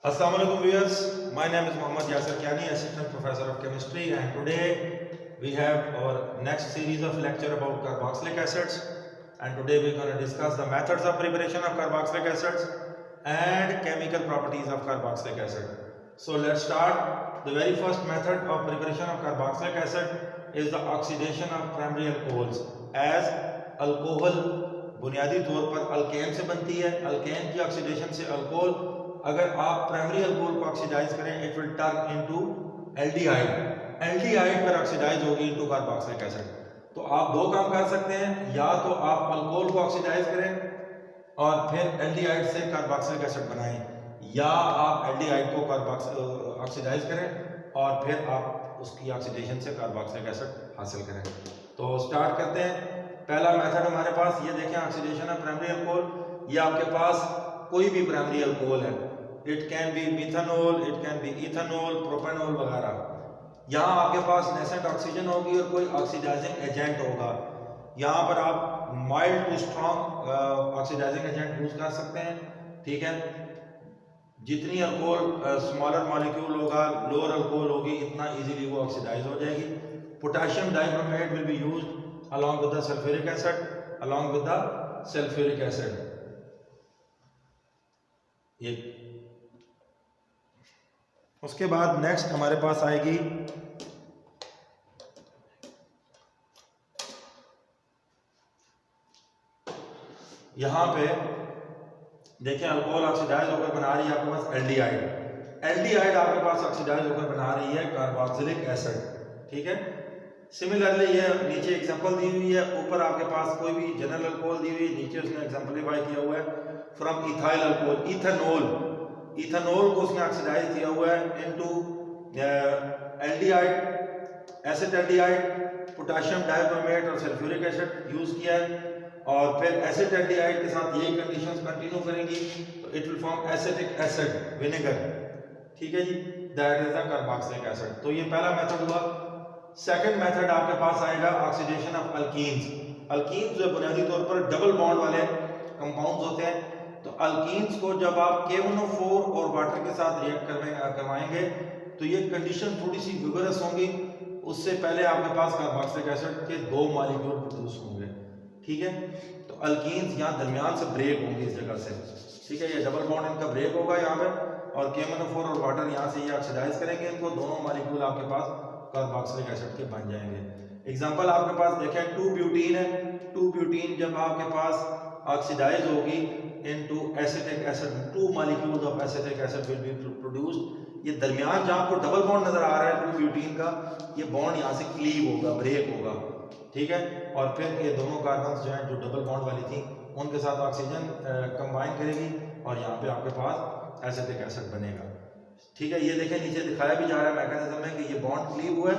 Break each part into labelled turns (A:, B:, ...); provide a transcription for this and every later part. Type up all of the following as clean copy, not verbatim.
A: Assalamu alaikum viewers, my name is Muhammad Yasir Kiani, Assistant Professor of Chemistry, and today we have our next series of lecture about carboxylic acids, and today we are going to discuss the methods of preparation of carboxylic acids and chemical properties of carboxylic acid. So let's start. The very first method of preparation of carboxylic acid is the oxidation of primary alcohols. As alcohol बुनियादी तौर पर alkane से बनती है, alkane की oxidation से alcohol, अगर आप प्राइमरी अल्कोहल को ऑक्सीडाइज करें it will turn into aldehyde, aldehyde पर ऑक्सीडाइज होगी इनटू कार्बोक्सिलिक एसिड। तो आप दो काम कर सकते हैं, या तो आप अल्कोहल को ऑक्सीडाइज करें और फिर एल्डिहाइड से कार्बोक्सिलिक एसिड बनाएं, या आप एल्डिहाइड को ऑक्सीडाइज करें और फिर आप उसकी ऑक्सीडेशन से कार्बोक्सिलिक एसिड हासिल करें। तो स्टार्ट करते हैं। पहला मेथड हमारे पास ये देखें, ऑक्सीडेशन ऑफ प्राइमरी अल्कोहल। ये आपके पास कोई भी प्राइमरी अल्कोहल है, it can be methanol, it can be ethanol, propanol वगैरह। यहाँ आपके पास नेसेंट ऑक्सीजन होगी और कोई ऑक्सीडाइजिंग एजेंट होगा। यहाँ पर आप mild to strong oxidising agent use कर सकते हैं, ठीक है। जितनी अल्कोहल स्मॉलर मॉलिक्यूल होगा, लोअर अल्कोहल होगी, इतना इजीली वो ऑक्सीडाइज हो जाएगी। Potassium dichromate will be used along with the sulfuric acid, along with the sulfuric acid। ये उसके बाद नेक्स्ट हमारे पास आएगी यहां पे देखिए, अल्कोहल ऑक्सीडाइज होकर बना रही है आपके पास एल्डिहाइड। एल्डिहाइड आपके पास ऑक्सीडाइज होकर बना रही है कार्बोक्सिलिक एसिड, ठीक है। सिमिलरली ये नीचे एग्जांपल दी हुई है, ऊपर आपके पास कोई भी जनरल अल्कोहल दी हुई है, नीचे उसने एग्जांपलीफाई किया हुआ है from ethyl alcohol, ethanol. Ethanol को उसने ऑक्सीडाइज किया हुआ है into aldehyde, acetaldehyde, potassium dichromate और सल्फ्यूरिक एसिड यूज किया है, और फिर एसिटाल्डिहाइड के साथ यही कंडीशंस कंटिन्यू करेंगी तो it will form acetic acid, vinegar, ठीक है जी। That is the carboxylic acid. तो ये पहला मेथड हुआ। सेकंड मेथड आपके पास आएगा ऑक्सीडेशन ऑफ अल्कीन्स। अल्कीन्स जो बुनियादी तौर पर डबल बॉन्ड वाले कंपाउंड्स होते हैं, तो अल्कीन्स को जब आप KNO4 और वाटर के साथ रिएक्ट करवाएंगे तो ये कंडीशन थोड़ी सी विगरस होंगी। उससे पहले आपके पास कार्बोक्सिलिक एसिड के दो मॉलिक्यूल प्रोड्यूस होंगे, ठीक है। तो अल्कीन्स यहाँ दरमियान से ब्रेक होंगे इस जगह से, ठीक है। ये डबल बॉन्ड इनका ब्रेक होगा यहाँ पे, और KNO4 और वाटर यहाँ से ये ऑक्सीडाइज करेंगे इनको, दोनों मॉलिक्यूल आपके पास कार्बोक्सिलिक एसिड के बन जाएंगे। एग्जांपल आपके पास देखें, 2 ब्यूटीन है। 2 ब्यूटीन जब आपके पास ऑक्सीडाइज होगी into acetic acid, 2 molecules of acetic acid will be produced. ये दरमियान जहां आपको डबल बॉन्ड नजर आ रहा है 2 ब्यूटीन का, ये बॉन्ड यहाँ से क्लीव होगा, ब्रेक होगा, ठीक है। और फिर ये दोनों कार्बन्स जो हैं जो डबल बॉन्ड वाली थी उनके साथ ऑक्सीजन कंबाइन करेगी और यहाँ पे आपके पास एसिटिक एसिड बनेगा, ठीक है। ये देखें नीचे दिखाया भी जा रहा है मैकेनिज्म में कि ये बॉन्ड क्लीव हुआ है,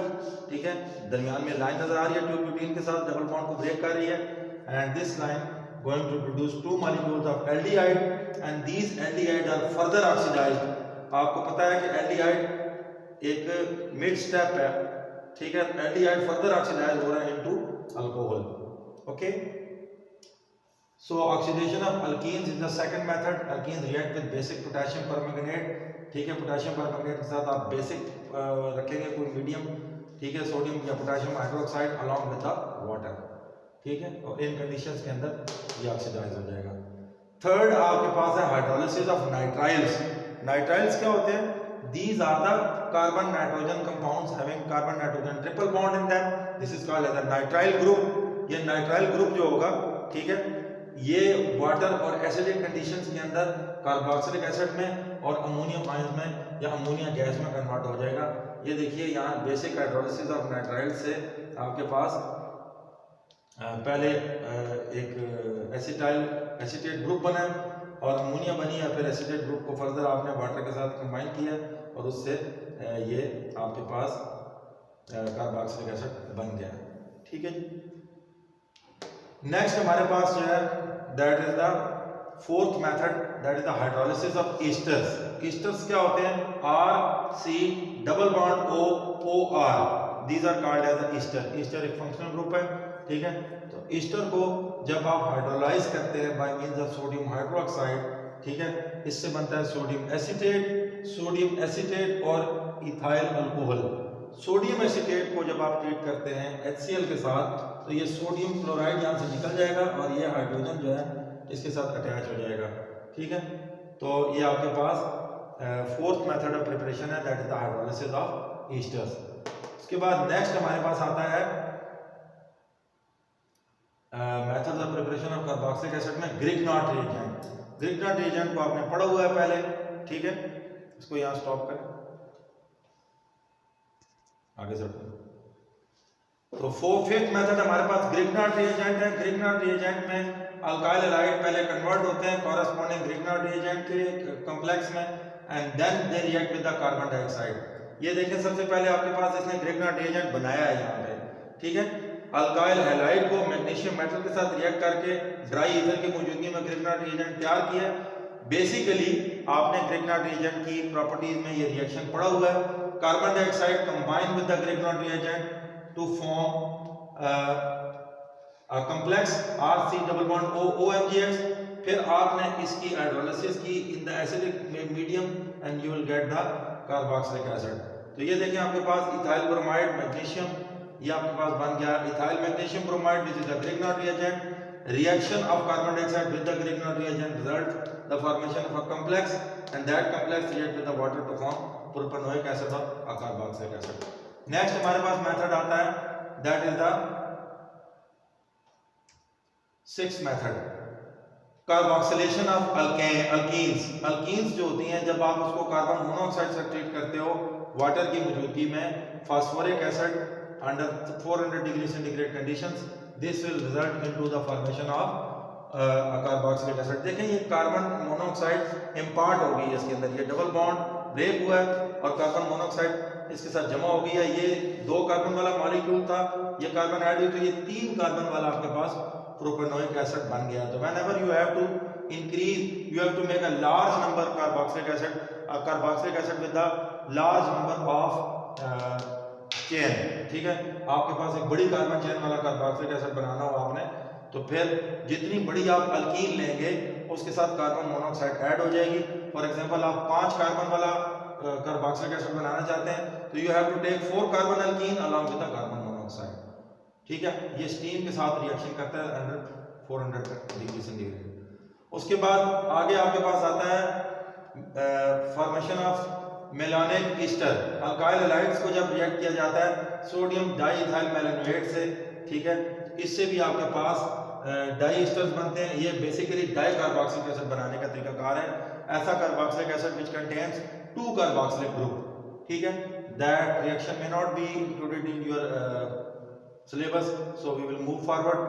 A: ठीक है। दरमियान में लाइन नजर आ रही है 2 ब्यूटीन के साथ, डबल बॉन्ड को ब्रेक कर रही है, and this line going to produce 2 molecules of aldehyde, and these aldehyde are further oxidised. आपको पता है कि एल्डिहाइड एक मिड स्टेप है, ठीक है। एल्डिहाइड फर्दर ऑक्सीडाइज हो रहा है into alcohol, okay. So oxidation of alkenes is the second method. Alkenes react with basic potassium permanganate, ठीक है। पोटेशियम परमैंगनेट के साथ आप बेसिक रखेंगे कोई मीडियम, ठीक है, सोडियम या potassium hydroxide along with the water, ठीक है। और इन कंडीशंस के अंदर ये ऑक्सीडाइज हो जाएगा। थर्ड आपके पास है हाइड्रोलिसिस ऑफ नाइट्राइल्स। नाइट्राइल्स क्या होते हैं? These are the carbon nitrogen compounds having carbon nitrogen triple bond in them. This is called as a nitrile group. ये नाइट्राइल ग्रुप जो होगा, ठीक है, ये वाटर और एसिडिक कंडीशंस के अंदर कार्बोक्सिलिक एसिड में और अमोनियम आयंस में या अमोनिया गैस में कन्वर्ट हो जाएगा। ये देखिए यहाँ बेसिक हाइड्रोलिसिस ऑफ नाइट्राइल से आपके पास पहले एक एसिटेट ग्रुप बना और अमोनिया बनी है, फिर एसिटेट ग्रुप को फर्दर आपने वाटर के साथ कंबाइन किया और उससे ये आपके पास कार्बोक्सिलिक एसिड बन गया, ठीक है जी। नेक्स्ट हमारे पास जो है that is the fourth method, that is the hydrolysis of esters. Esters क्या होते हैं? RC double bond OR, these are called as the ester. Ester एक फंक्शनल ग्रुप है, ठीक है। तो ईस्टर को जब आप हाइड्रोलाइज करते हैं by means of sodium hydroxide, ठीक है। इससे बनता है सोडियम एसीटेट और इथाइल अल्कोहल। सोडियम एसीटेट को जब आप ट्रीट करते हैं HCl के साथ तो ये सोडियम क्लोराइड यहाँ से निकल जाएगा और ये हाइड्रोजन जो है इसके साथ अटैच हो जाएगा, ठीक है। तो ये आपके पास फोर्थ मेथड ऑफ प्रिपरेशन है, that is the hydrolysis of esters. उसके बाद नेक्स्ट हमारे पास आता है method of preparation of carboxylic acid में ग्रिग्नार्ड रिएजेंट। ग्रिग्नार्ड रिएजेंट को आपने पढ़ा हुआ है पहले, ठीक है। इसको यहाँ स्टॉप करें, आगे चलते हैं। तो फिफ्थ मेथड हमारे पास ग्रिग्नार्ड रिएजेंट है। ग्रिग्नार्ड रिएजेंट में अल्काइल हैलाइड पहले कन्वर्ट होते हैं कॉरेस्पॉन्डिंग ग्रिग्नार्ड रिएजेंट के कॉम्प्लेक्स में and then they react with the carbon dioxide. ये देखें, सबसे पहले आपके पास इसने ग्रिग्नार्ड रिएजेंट बनाया है यहाँ पे, ठीक है। अल्काइल हैलाइड को मैग्नीशियम मेटल के साथ रिएक्ट करके ड्राई ईथर की मौजूदगी में ग्रिग्नार्ड रिएजेंट तैयार किया। बेसिकली आपने ग्रिग्नार्ड रिएजेंट की प्रॉपर्टीज में ये रिएक्शन पढ़ा हुआ है। Carbon dioxide combine with the Grignard reagent to form a complex RC double bond OMgX। फिर आपने इसकी हाइड्रोलिसिस की in the acidic medium and you will get the carboxylic acid. तो ये देखें आपके पास इथाइल ब्रोमाइड मैग्नीशियम, ये आपके पास बन गया ethyl magnesium bromide which is the Grignard reagent. Reaction of carbon dioxide with the Grignard reagent result the formation of a complex and that complex react with the water to form propanoic acid और carboxylic acid. Next हमारे पास method आता है, that is the sixth method, carboxylation of alkenes. Alkenes जो होती हैं, जब आप उसको कार्बन मोनोऑक्साइड से ट्रीट करते हो वाटर की मौजूदगी में phosphoric acid under 400 degree centigrade conditions, this will result into the formation of carboxylic acid. देखें ये कार्बन मोनोऑक्साइड इम्पार्ट हो गई है इसके अंदर, ये डबल बॉन्ड ब्रेक हुआ है और कार्बन मोनोऑक्साइड इसके साथ जमा हो गई है। ये 2 कार्बन वाला मॉलिक्यूल था, ये कार्बन ऐड हुई तो ये 3 कार्बन वाला आपके पास प्रोपेनोइक एसिड बन गया। तो whenever you have to increase, you have to make a large number carboxylic acid with the large number of chain, ठीक है। आपके पास एक बड़ी कार्बन चेन वाला कार्बोक्सिलिक एसिड बनाना हो आपने, तो फिर जितनी बड़ी आप अल्कीन लेंगे उसके साथ कार्बन मोनोऑक्साइड ऐड हो जाएगी। फॉर एग्जांपल आप 5 कार्बन वाला कार्बोक्सिलिक एसिड बनाना चाहते हैं तो you have to take 4 carbon alkene along with the carbon monoxide, ठीक है। ये स्टीम के साथ रिएक्शन करता है अंडर 400 डिग्री सेंटीग्रेड। उसके बाद आगे आपके पास आता है formation of malonic ester. Alkyl halides को जब रिएक्ट किया जाता है सोडियम डाइइथाइल मेलानोएट से, ठीक है, इससे भी आपके पास डाई ईस्टर्स बनते हैं। ये बेसिकली डाई कार्बोक्सिलिक एसिड बनाने का तरीकाकार है। ऐसा carboxylic acid which contains 2 carboxylic group, ठीक है। That reaction may not be included in your syllabus, so we will move forward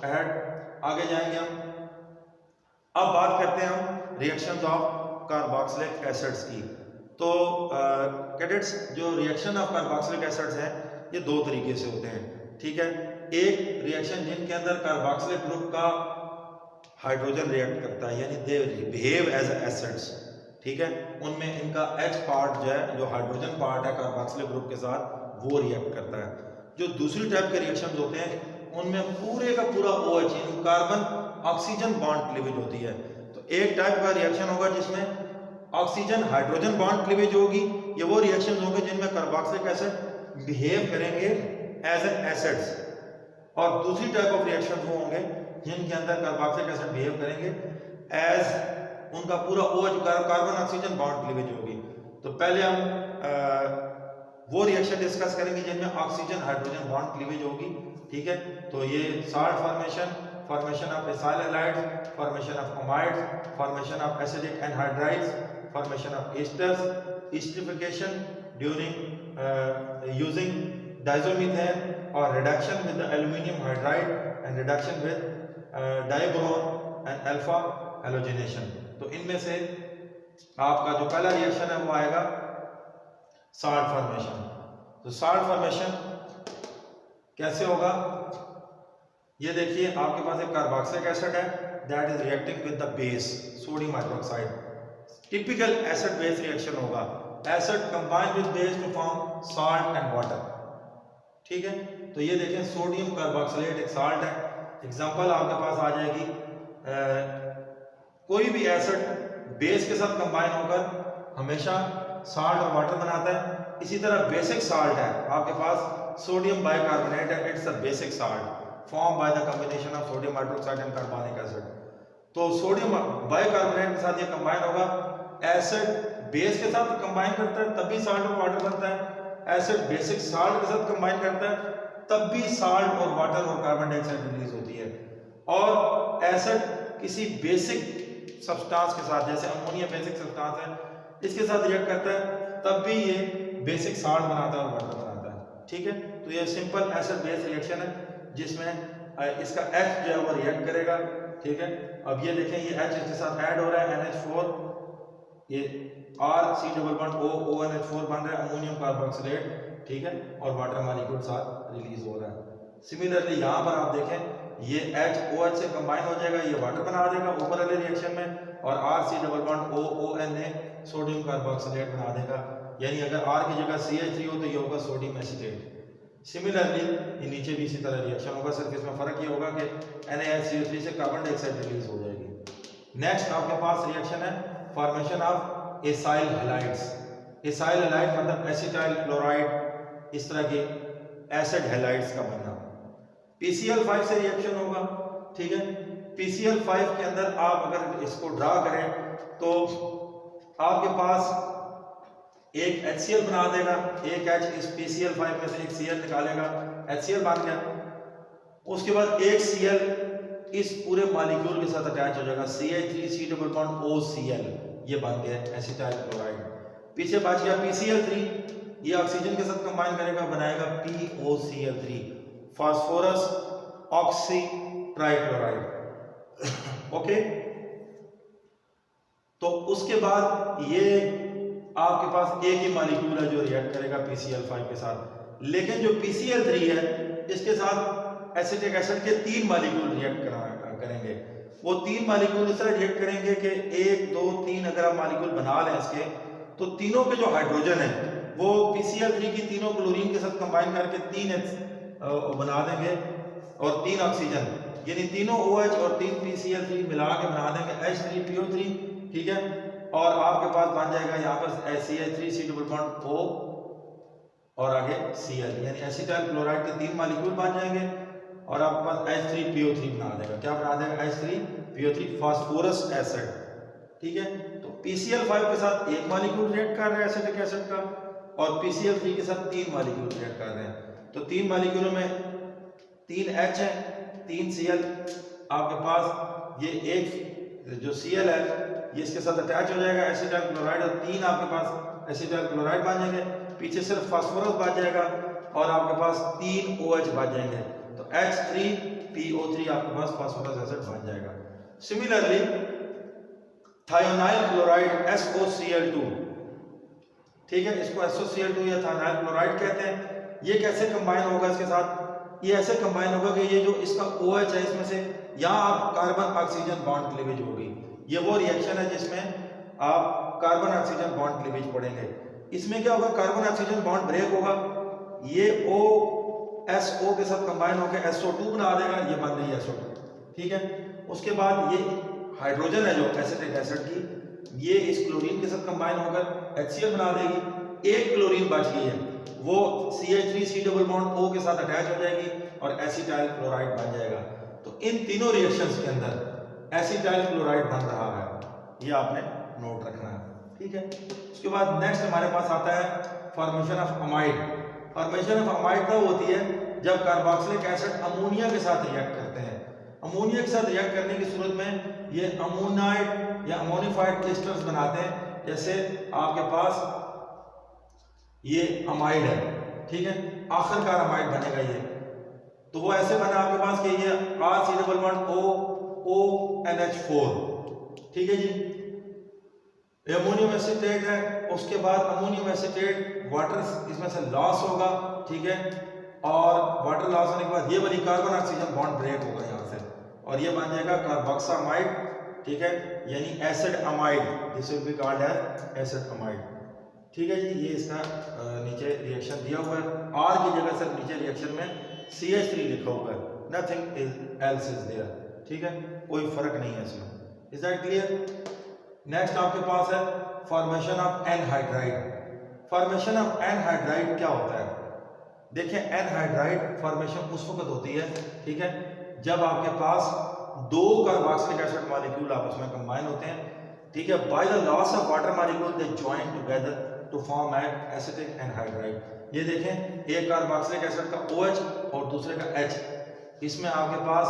A: ahead, आगे जाएंगे हम। अब बात करते हैं हम रिएक्शंस ऑफ कार्बोक्सिलिक एसिड्स की। तो कैडेट्स, जो रिएक्शन ऑफ कार्बोक्सिलिक एसिड्स हैं ये 2 तरीके से होते हैं, ठीक है। एक रिएक्शन जिनके अंदर कार्बोक्सिलिक ग्रुप का हाइड्रोजन रिएक्ट करता है, यानी दे बिहेव एज एसिड्स, ठीक है। उनमें इनका H पार्ट जो है, जो हाइड्रोजन पार्ट है कार्बोक्सिलिक ग्रुप के साथ, वो रिएक्ट करता है। जो दूसरी टाइप के रिएक्शन होते हैं उनमें पूरे का पूरा OH यानी कार्बन ऑक्सीजन बॉन्ड क्लीवेज होती है। तो एक टाइप का रिएक्शन होगा जिसमें ऑक्सीजन हाइड्रोजन बॉन्ड क्लीवेज होगी, ये वो रिएक्शन होंगे जिनमें कार्बोक्सिलिक एसिड बिहेव करेंगे एज एन एसिड्स, और दूसरी टाइप ऑफ रिएक्शन वो होंगे जिनके अंदर कार्बोक्सिलिक एसिड बिहेव करेंगे एज उनका पूरा OH carbon oxygen bond cleavage होगी। तो पहले हम वो रिएक्शन डिस्कस करेंगे जिनमें ऑक्सीजन हाइड्रोजन बॉन्ड क्लीवेज होगी, ठीक है। तो ये salt formation of acyl halides, formation of amides, formation of acidic anhydrides, formation of esters, esterification during using diazomethane और reduction with the aluminium hydride and reduction with diborane and alpha halogenation. तो इनमें से आपका जो पहला reaction है वो आएगा साल्ट फॉर्मेशन। तो साल्ट फॉर्मेशन कैसे होगा, ये देखिए आपके पास एक कार्बोक्सिलिक एसिड है that is reacting with the base sodium hydroxide. Typical acid base reaction होगा, acid combine with base to form salt and water, ठीक है। तो ये देखें सोडियम कार्बोक्सिलेट एक साल्ट है। एग्जांपल आपके पास आ जाएगी कोई भी एसिड बेस के साथ कंबाइन होकर हमेशा साल्ट और वाटर बनाता है। इसी तरह बेसिक साल्ट है आपके पास सोडियम बाइकार्बोनेट है, it's a basic salt form by the combination of sodium hydroxide and carbonic acid. तो सोडियम बाइकार्बोनेट के साथ ये कंबाइन होगा, एसिड बेस के साथ कंबाइन करता है तब भी साल्ट और वाटर बनता है, एसिड बेसिक साल्ट के साथ कंबाइन करता है तब भी साल्ट और वाटर और कार्बन डाइऑक्साइड रिलीज होती है। और एसिड किसी बेसिक सब्सटेंस के साथ, जैसे अमोनिया बेसिक सब्सटेंस है, इसके साथ रिएक्ट करता है तब भी ये बेसिक साल्ट बनाता है और वाटर बनाता है। ठीक है, तो ये सिंपल एसिड बेस रिएक्शन है जिसमें इसका H जो है वो रिएक्ट करेगा। ठीक है, अब ये देखें ये H इसके साथ ऐड हो रहा है NH4, ये RC डबल बॉन्ड ONH4 बन रहा है अमोनियम कार्बोक्सिलेट। ठीक है, और वाटर मॉलिक्यूल साथ रिलीज हो रहा है। सिमिलरली यहाँ पर आप देखें ये HOH से कंबाइन हो जाएगा, ये वाटर बना देगा ऊपर वाले रिएक्शन में, और RC double bond ONA sodium carboxylate बना देगा। यानी अगर R की जगह CH3 हो तो ये होगा सोडियम एसीटेट। सिमिलरली ये नीचे भी इसी तरह रिएक्शन होगा, सिर्फ इसमें फर्क ये होगा कि NaCO3 से कार्बन डाइऑक्साइड रिलीज हो जाएगी। नेक्स्ट आपके पास रिएक्शन है formation of acyl halides. Acyl halide मतलब एसिटाइल क्लोराइड, इस तरह के एसिड हैलाइड्स का बनना। PCl5 से रिएक्शन होगा। ठीक है, PCl5 के अंदर आप अगर इसको ड्रा करें तो आपके पास एक HCl बना देगा, एक H इस PCl5 में से एक Cl निकालेगा, HCl बन गया। उसके बाद एक Cl इस पूरे मॉलिक्यूल के साथ अटैच हो जाएगा, CH3C डबल बॉन्ड OCl, ये बन गया एसिटाइल क्लोराइड। पीछे बच गया PCl3, ये ऑक्सीजन के साथ कंबाइन करेगा, बनाएगा POCl3, phosphorus oxy trichloride. Okay, तो उसके बाद ये आपके पास एक ही मॉलिक्यूल है जो रिएक्ट करेगा PCl5 के साथ, लेकिन जो PCl3 है इसके साथ एसिटिक एसिड के 3 मॉलिक्यूल रिएक्ट करेंगे। वो 3 मॉलिक्यूल इस तरह रिएक्ट करेंगे कि 1 2 3 अगर आप मॉलिक्यूल बना लें इसके, तो तीनों के जो हाइड्रोजन है वो PCl3 की तीनों क्लोरीन के साथ कंबाइन करके 3 बना देंगे, और 3 ऑक्सीजन, यानी तीनों OH और 3 PCl3 मिला के बना देंगे H3PO3। ठीक है, और आपके पास बन जाएगा यहाँ पर CH3C डबल बॉन्ड O और आगे Cl, यानी एसिटाइल क्लोराइड के 3 मॉलिक्यूल बन जाएंगे, और आपके पास H3PO3 बना देगा। क्या बना देगा? H3PO3 phosphorus acid. ठीक है, तो PCl5 के साथ एक मॉलिक्यूल रिएक्ट कर रहा है एसिटिक एसिड का, और PCl3 के साथ 3 मॉलिक्यूल रिएक्ट कर रहे हैं। तो 3 मॉलिक्यूलों में 3 H है, 3 Cl। आपके पास ये एक जो Cl है ये इसके साथ अटैच हो जाएगा एसिटाइल क्लोराइड, और 3 आपके पास एसिटाइल क्लोराइड बन जाएंगे, पीछे सिर्फ फास्फोरस बच जाएगा, और आपके पास 3 OH बच जाएंगे, तो H3PO3 आपके पास फास्फोरस एसिड बन जाएगा। सिमिलरली थायोनाइल क्लोराइड SOCl2, ठीक है, इसको SOCl2 या थायोनाइल क्लोराइड कहते हैं। ये कैसे कंबाइन होगा इसके साथ? ये ऐसे कंबाइन होगा कि ये जो इसका OH है इसमें से यहाँ आप कार्बन ऑक्सीजन बॉन्ड क्लीवेज होगी। ये वो रिएक्शन है जिसमें आप कार्बन ऑक्सीजन बॉन्ड क्लीवेज पढ़ेंगे। इसमें क्या होगा? कार्बन ऑक्सीजन बॉन्ड ब्रेक होगा, ये OSO के साथ कंबाइन होकर SO2 बना देगा, ये बन रही है SO2। ठीक है, उसके बाद ये हाइड्रोजन है जो एसिटिक एसिड की, ये इस क्लोरीन के साथ कंबाइन होकर HCl बना देगी। एक क्लोरीन बच गई है, वो CH3C डबल बॉन्ड O के साथ अटैच हो जाएगी और एसिटाइल क्लोराइड बन जाएगा। तो इन तीनों रिएक्शंस के अंदर एसिटाइल क्लोराइड बन रहा है, ये आपने नोट रखना है। ठीक है, उसके बाद नेक्स्ट हमारे पास आता है formation of amide. Formation of amide कब होती है? जब कार्बोक्सिलिक एसिड अमोनिया के साथ रिएक्ट करते हैं। अमोनिया के साथ रिएक्ट करने की सूरत में ये अमोनाइड या अमोनिफाइड क्रिस्टल्स बनाते हैं। जैसे आपके पास ये अमाइड है, ठीक है, आखिरकार अमाइड बनेगा ये, तो वो ऐसे बना आपके पास कि ये RC डबल बॉन्ड ONH4। ठीक है जी, अमोनियम एसिटेट है, उसके बाद अमोनियम एसिटेट वाटर इसमें से लॉस होगा। ठीक है, और वाटर लॉस होने के बाद ये वाली कार्बन ऑक्सीजन बॉन्ड ब्रेक होगा यहाँ से, और ये बन जाएगा कार्बोक्सामाइड। ठीक है, यानी acid amide, this will be called as acid amide. ठीक है जी, ये इसका नीचे रिएक्शन दिया हुआ है, R की जगह सिर्फ नीचे रिएक्शन में CH3 लिखा हुआ है, नथिंग एल्स इज देयर। ठीक है, कोई फर्क नहीं है इसमें। Is that clear? नेक्स्ट आपके पास है formation of anhydride. Formation of anhydride क्या होता है? देखिए, एनहाइड्राइड फॉर्मेशन उस वक्त होती है, ठीक है, जब आपके पास दो कार्बोक्सिलिक एसिड मॉलिक्यूल आपस में कंबाइन होते हैं, ठीक है, by the loss of water molecule they join together to form an acetic anhydride. ये देखें, एक कार्बोक्सिलिक एसिड का OH और दूसरे का H, इसमें आपके पास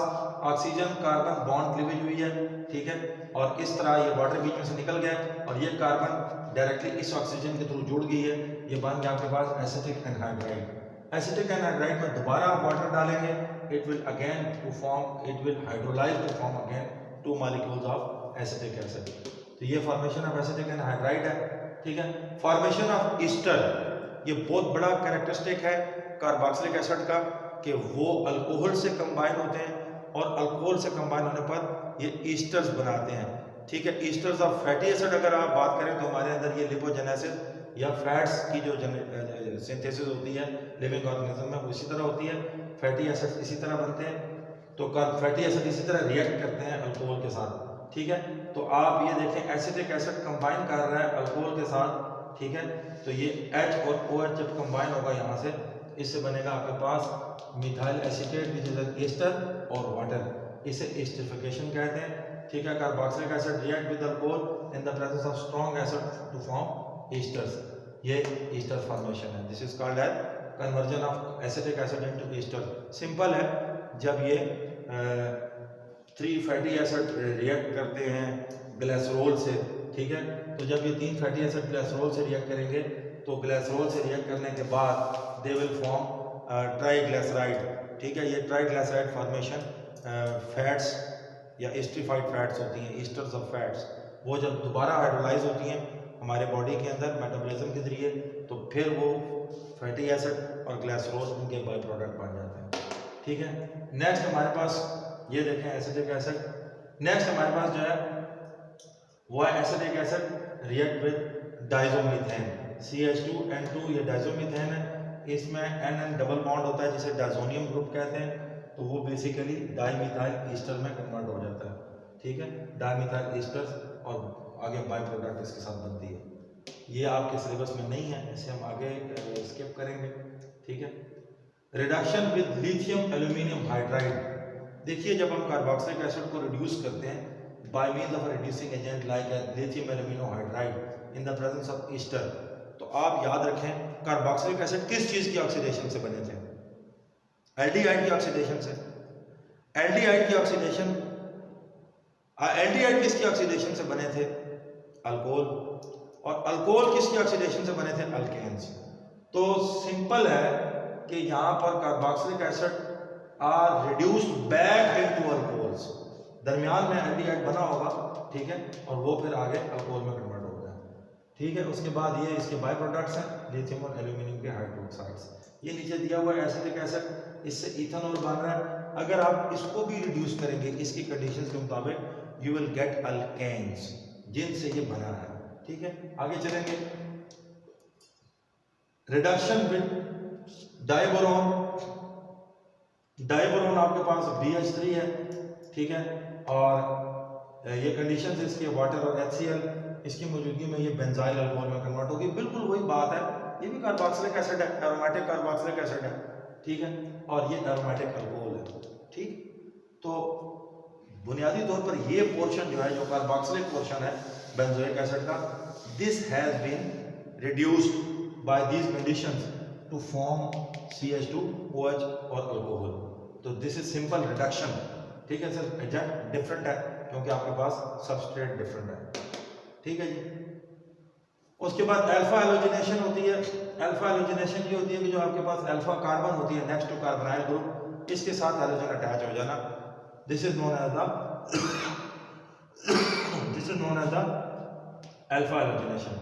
A: ऑक्सीजन कार्बन बॉन्ड क्लीवेज हुई है, ठीक है, और इस तरह ये वाटर बीच में से निकल गया और ये कार्बन डायरेक्टली इस ऑक्सीजन के थ्रू जुड़ गई है, ये बन गया आपके पास एसिटिक एनहाइड्राइड। एसिटिक एनहाइड्राइड में दोबारा आप वाटर डालेंगे, it will again to form, it will hydrolyse to form again 2 molecules of acetic acid. तो ये फॉर्मेशन ऑफ एसिटिक एनहाइड्राइड है, ठीक है। फॉर्मेशन ऑफ ईस्टर, ये बहुत बड़ा कैरेक्टरिस्टिक है कार्बोक्सिलिक एसिड का कि वो अल्कोहल से कंबाइन होते हैं और अल्कोहल से कंबाइन होने पर ये ईस्टर्स बनाते हैं, ठीक है। ईस्टर्स ऑफ फैटी एसिड अगर आप बात करें तो हमारे अंदर ये लिपोजेनेसिस या फैट्स की जो सिंथेसिस होती है लिविंग ऑर्गेनिज्म में, वो इसी तरह होती है, फैटी एसिड इसी तरह बनते हैं, तो फैटी एसिड इसी तरह रिएक्ट करते हैं अल्कोहल के साथ, ठीक है। तो आप ये देखें, एसिटिक एसिड कंबाइन कर रहा है अल्कोहल के साथ, ठीक है, तो ये H और OH जब कंबाइन होगा यहाँ से, इससे बनेगा आपके पास methyl acetate which is an ester और वाटर, इसे एस्टरिफिकेशन कहते हैं, ठीक है। Carboxylic acid react with alcohol in the presence of strong acid to form esters, ये एस्टर फॉर्मेशन है। This is called as conversion of acetic acid into ester. Simple है, जब ये 3 फैटी एसिड रिएक्ट करते हैं ग्लिसरॉल से, ठीक है, तो जब ये 3 फैटी एसिड ग्लिसरॉल से रिएक्ट करेंगे तो ग्लिसरॉल से रिएक्ट करने के बाद दे विल फॉर्म ट्राइग्लिसराइड, ठीक है। ये ट्राइग्लिसराइड फॉर्मेशन फैट्स या एस्ट्रिफाइड फैट्स होती हैं, ईस्टर्स ऑफ फैट्स, वो जब दोबारा हाइड्रोलाइज होती हैं हमारे बॉडी के अंदर मेटाबॉलिज्म के जरिए, तो फिर वो फैटी एसिड और ग्लिसरॉल उनके बाई प्रोडक्ट बन जाते हैं, ठीक है। नेक्स्ट हमारे पास ये देखें एसिटिक एसिड। नेक्स्ट हमारे पास जो है वो है acetic acid react with diazomethane, CH2N2, ये डाइजोमीथेन है, इसमें NN डबल बॉन्ड होता है जिसे डाइजोनियम ग्रुप कहते हैं, तो वो बेसिकली डाइमिथाइल ईस्टर में कन्वर्ट हो जाता है, ठीक है, डाइमिथाइल ईस्टर, और आगे बाई प्रोडक्ट इसके साथ बनती है। ये आपके सिलेबस में नहीं है, इसे हम आगे स्किप करेंगे, ठीक है। Reduction with lithium aluminium hydride. देखिए, जब हम कार्बोक्सिलिक एसिड को रिड्यूस करते हैं by means of reducing agent like lithium alumino hydride in the presence of Easter, तो आप याद रखें कार्बोक्सिलिक एसिड किस चीज की ऑक्सीडेशन से बने थे? एल्डिहाइड की ऑक्सीडेशन से। एल्डिहाइड की ऑक्सीडेशन, एल्डिहाइड किसकी ऑक्सीडेशन से बने थे? अल्कोहल। और अल्कोहल किसकी ऑक्सीडेशन से बने थे? अल्केन्स। तो सिंपल है कि यहाँ पर carboxylic acid are reduced back into alcohols, दरमियान में एल्डिहाइड बना होगा, ठीक है, और वो फिर आगे अल्कोहल में कन्वर्ट हो गया, ठीक है। उसके बाद ये इसके बाय प्रोडक्ट्स हैं लिथियम और एल्यूमिनियम के हाइड्रोक्साइड्स। ये नीचे दिया हुआ है एसिटिक एसिड, इससे इथेनॉल बन रहा है। अगर आप इसको भी रिड्यूस करेंगे इसकी कंडीशंस के मुताबिक, यू विल गेट अल्केन्स, जिनसे ये बना है, ठीक है। आगे चलेंगे, रिडक्शन विद डाइबोरोन। डाइबोरोन आपके पास BH3 है, ठीक है, और ये कंडीशंस इसके वाटर और HCl, इसकी मौजूदगी में ये बेंजाइल अल्कोहल में कन्वर्ट होगी। बिल्कुल वही बात है, ये भी कार्बोक्सिलिक एसिड है, एरोमेटिक कार्बोक्सिलिक एसिड है, ठीक है, और ये एरोमेटिक अल्कोहल है, ठीक। तो बुनियादी तौर पर ये पोर्शन जो है, जो कार्बोक्सिलिक पोर्शन है बेंजोइक एसिड का, this has been reduced by these conditions to form CH2OH और अल्कोहल। तो दिस इज सिंपल रिडक्शन, ठीक है। सर एजेंट डिफरेंट है क्योंकि आपके पास सबस्ट्रेट डिफरेंट है, ठीक है जी। उसके बाद अल्फा हेलोजिनेशन होती है। अल्फा हेलोजिनेशन ये होती है कि जो आपके पास अल्फा कार्बन होती है नेक्स्ट टू कार्बोनाइल ग्रुप, इसके साथ हेलोजन अटैच हो जाना, this is known as the alpha halogenation.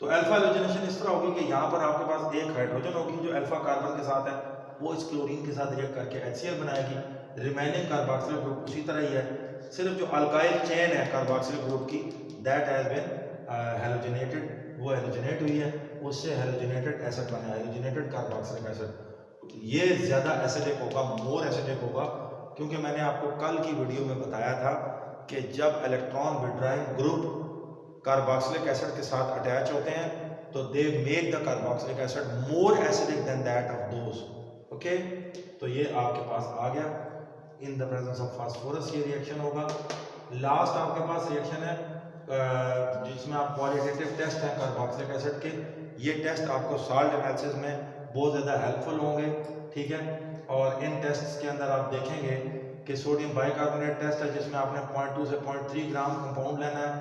A: तो अल्फा हेलोजिनेशन इस तरह होगी कि यहाँ पर आपके पास एक हाइड्रोजन होगी जो अल्फा कार्बन के साथ है, वो इस क्लोरीन के साथ रिएक्ट करके HCl बनाएगी। रिमेनिंग कार्बोक्सिलिक ग्रुप उसी तरह ही है, सिर्फ जो अल्काइल चेन है कार्बोक्सिलिक ग्रुप की, दैट हैज बीन हेलोजिनेटेड, वो हेलोजिनेट हुई है, उससे हेलोजिनेटेड एसिड बना है, हेलोजिनेटेड कार्बोक्सिलिक एसिड। ये ज़्यादा एसिडिक होगा, मोर एसिडिक होगा, क्योंकि मैंने आपको कल की वीडियो में बताया था कि जब electron withdrawing group carboxylic acid के साथ अटैच होते हैं, तो they make the carboxylic acid more acidic then that of those. Okay, तो ये आपके पास आ गया। इन द प्रेजेंस ऑफ फास्फोरस ये रिएक्शन होगा। लास्ट आपके पास रिएक्शन है जिसमें आप क्वालिटेटिव टेस्ट हैं कार्बोक्सिलिक एसिड के। ये टेस्ट आपको साल्ट एनालिसिस में बहुत ज़्यादा हेल्पफुल होंगे, ठीक है। और इन टेस्ट्स के अंदर आप देखेंगे कि सोडियम बाइकार्बोनेट टेस्ट है जिसमें आपने 0.2 से 0.3 ग्राम कंपाउंड लेना है,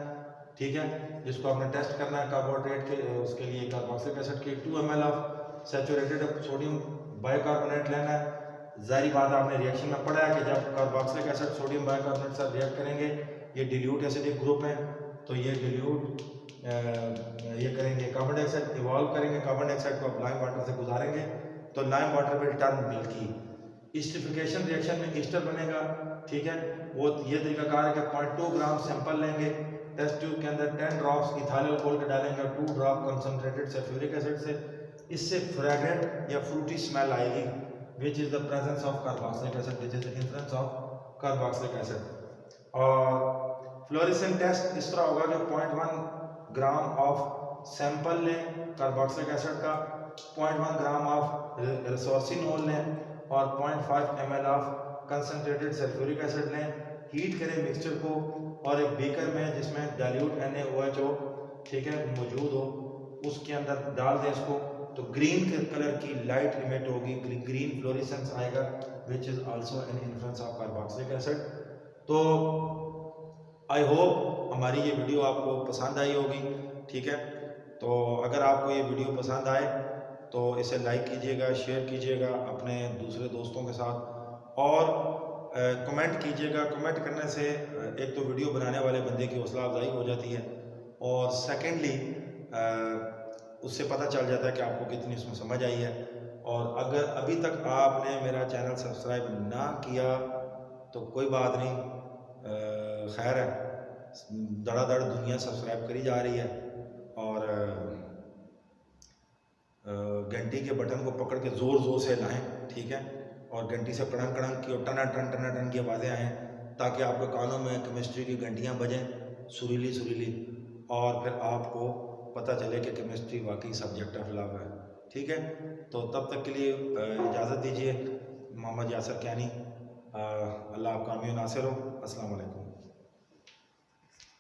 A: ठीक है, जिसको आपने टेस्ट करना है कार्बोहाइड्रेट के, उसके लिए कार्बोक्सिलिक एसिड के 2 ml of saturated sodium bicarbonate लेना है। जाहिर बात आपने रिएक्शन में पढ़ा है कि जब कार्बोक्सिलिक एसिड सोडियम बाइकार्बोनेट से रिएक्ट करेंगे, ये डिल्यूट एसिडिक ग्रुप है, तो ये डिल्यूट ये करेंगे कार्बन डाइऑक्साइड इवॉल्व करेंगे, कार्बन डाइऑक्साइड को आप लाइम वाटर से गुजारेंगे तो lime water will turn milky. Esterification reaction में ईस्टर बनेगा, ठीक है। वो ये तरीकाकार है कि 0.2 ग्राम सैंपल लेंगे, टेस्ट ट्यूब के अंदर 10 ड्रॉप्स इथाइल अल्कोहल के डालेंगे, 2 ड्रॉप कंसंट्रेटेड सल्फ्यूरिक एसिड से। इससे फ्रेग्रेंट या फ्रूटी स्मेल आएगी, विच is the presence of carboxylic acid, which is the influence of carboxylic acid. और फ्लोरेसेंट टेस्ट इस तरह होगा कि 0.1 ग्राम ऑफ सैंपल लें कार्बोक्सिलिक एसिड का, 0.1 ग्राम ऑफ रिसोर्सिनोल लें और 0.5 ml of concentrated sulphuric acid लें। हीट करें मिक्सचर को और एक बीकर में जिसमें डाइल्यूट NaOH हो, ठीक है, मौजूद हो, उसके अंदर डाल दें इसको, तो ग्रीन कलर की लाइट इमिट होगी, ग्रीन फ्लोरेसेंस आएगा, which is also an influence of carboxylic acid. तो आई होप हमारी ये वीडियो आपको पसंद आई होगी, ठीक है। तो अगर आपको ये वीडियो पसंद आए तो इसे लाइक कीजिएगा, शेयर कीजिएगा अपने दूसरे दोस्तों के साथ और कमेंट कीजिएगा। कमेंट करने से एक तो वीडियो बनाने वाले बंदे की हौसला अफजाई हो जाती है और सेकेंडली उससे पता चल जाता है कि आपको कितनी इसमें समझ आई है। और अगर अभी तक आपने मेरा चैनल सब्सक्राइब ना किया तो कोई बात नहीं, खैर है, धड़ाधड़ दुनिया सब्सक्राइब करी जा रही है और घंटी के बटन को पकड़ के ज़ोर ज़ोर से लाएं, ठीक है, और घंटी से कड़ंग कड़ंग की और टना टन टना टन की आवाज़ें आएँ ताकि आपके कानों में केमिस्ट्री की घंटियाँ बजें सुरीली सुरीली, और फिर आपको पता चले कि केमिस्ट्री वाकई सब्जेक्ट ऑफ लव है, ठीक है। तो तब तक के लिए इजाज़त दीजिए। मोहम्मद यासर कैनी, अल्लाह आपका अमीन नासिर हो। अस्सलाम वालेकुम।